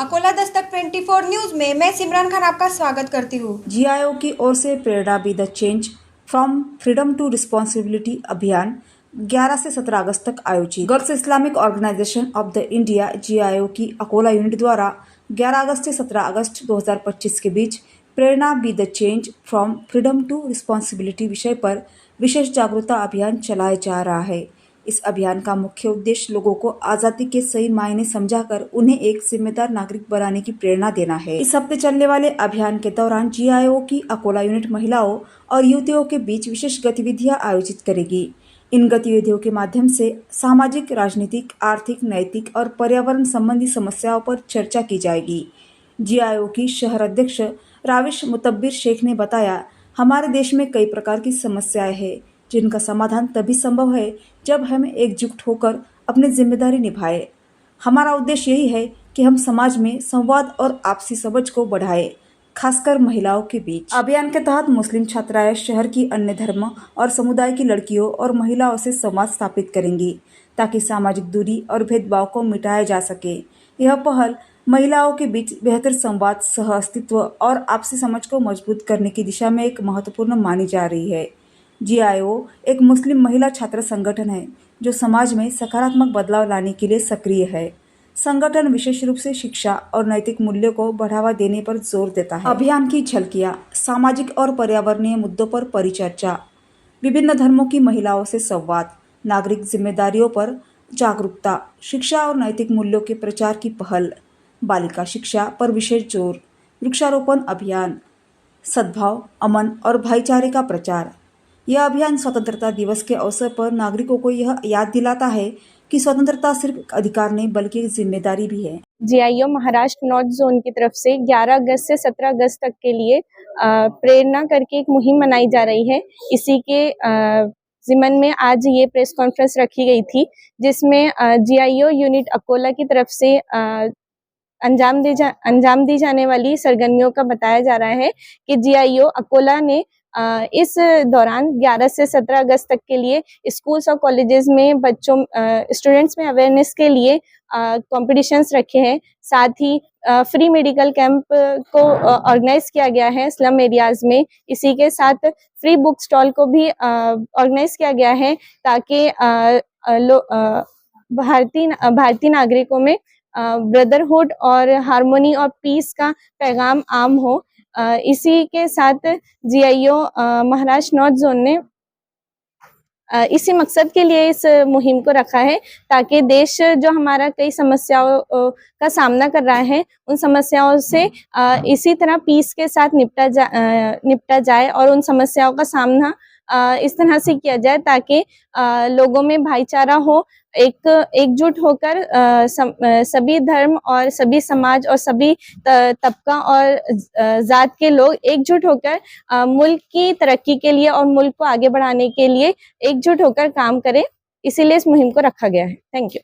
Akola Dastak 24 news में मैं सिमरन खान आपका स्वागत करती हूँ। जीआईओ की ओर से Prerna be the change from freedom to responsibility अभियान 11 से 17 अगस्त तक आयोजित। Girls Islamic organisation of the India GIO की अकोला यूनिट द्वारा 11 अगस्त से 17 अगस्त 2025 के बीच Prerna be the change from freedom to responsibility विषय पर विशेष जागरूकता अभियान चलाया जा रहा है। इस अभियान का मुख्य उद्देश्य लोगों को आज़ादी के सही मायने समझाकर उन्हें एक जिम्मेदार नागरिक बनाने की प्रेरणा देना है। इस हफ्ते चलने वाले अभियान के दौरान जीआईओ की अकोला यूनिट महिलाओं और युवतियों के बीच विशेष गतिविधियां आयोजित करेगी। इन गतिविधियों के माध्यम से सामाजिक, राजनीतिक, आर्थिक, नैतिक और पर्यावरण संबंधी समस्याओं पर चर्चा की जाएगी। जीआईओ की शहर अध्यक्ष राविश मुतब्बिर शेख ने बताया, हमारे देश में कई प्रकार की समस्याएं हैं जिनका समाधान तभी संभव है जब हम एकजुट होकर अपनी जिम्मेदारी निभाएं। हमारा उद्देश्य यही है कि हम समाज में संवाद और आपसी समझ को बढ़ाएं, खासकर महिलाओं के बीच। अभियान के तहत मुस्लिम छात्राएं शहर की अन्य धर्म और समुदाय की लड़कियों और महिलाओं से संवाद स्थापित करेंगी ताकि सामाजिक दूरी और भेदभाव को मिटाया जा सके। यह पहल महिलाओं के बीच बेहतर संवाद, सह अस्तित्व और आपसी समझ को मजबूत करने की दिशा में एक महत्वपूर्ण मानी जा रही है। जीआईओ एक मुस्लिम महिला छात्र संगठन है जो समाज में सकारात्मक बदलाव लाने के लिए सक्रिय है। संगठन विशेष रूप से शिक्षा और नैतिक मूल्यों को बढ़ावा देने पर जोर देता है। अभियान की झलकियां, सामाजिक और पर्यावरणीय मुद्दों पर परिचर्चा, विभिन्न धर्मों की महिलाओं से संवाद, नागरिक जिम्मेदारियों पर जागरूकता, शिक्षा और नैतिक मूल्यों के प्रचार की पहल, बालिका शिक्षा पर विशेष जोर, वृक्षारोपण अभियान, सद्भाव, अमन और भाईचारे का प्रचार। यह अभियान स्वतंत्रता दिवस के अवसर पर नागरिकों को यह याद दिलाता है कि स्वतंत्रता सिर्फ अधिकार नहीं बल्कि एक जिम्मेदारी भी है। जीआईओ महाराष्ट्र नॉर्थ जोन की तरफ से 11 अगस्त से 17 अगस्त तक के लिए प्रेरणा करके एक मुहिम मनाई जा रही है। इसी के जिमन में आज ये प्रेस कॉन्फ्रेंस रखी गई थी, जिसमें जीआईओ यूनिट अकोला की तरफ से अंजाम दी जाने वाली सरगर्मियों का बताया जा रहा है कि जीआईओ अकोला ने इस दौरान 11 से 17 अगस्त तक के लिए स्कूल्स और कॉलेजेस में बच्चों स्टूडेंट्स में अवेयरनेस के लिए कॉम्पिटिशन्स रखे हैं। साथ ही फ्री मेडिकल कैंप को ऑर्गेनाइज किया गया है स्लम एरियाज में। इसी के साथ फ्री बुक स्टॉल को भी ऑर्गेनाइज किया गया है ताकि भारतीय नागरिकों में ब्रदरहुड और हार्मोनी और पीस का पैगाम आम हो। इसी के साथ जीआईओ महाराष्ट्र नॉर्थ जोन ने इसी मकसद के लिए इस मुहिम को रखा है ताकि देश जो हमारा कई समस्याओं का सामना कर रहा है, उन समस्याओं से इसी तरह पीस के साथ निपटा जाए और उन समस्याओं का सामना इस तरह से किया जाए ताकि लोगों में भाईचारा हो, एकजुट होकर सभी धर्म और सभी समाज और सभी तबका और जात के लोग एकजुट होकर मुल्क की तरक्की के लिए और मुल्क को आगे बढ़ाने के लिए एकजुट होकर काम करें। इसीलिए इस मुहिम को रखा गया है। Thank you.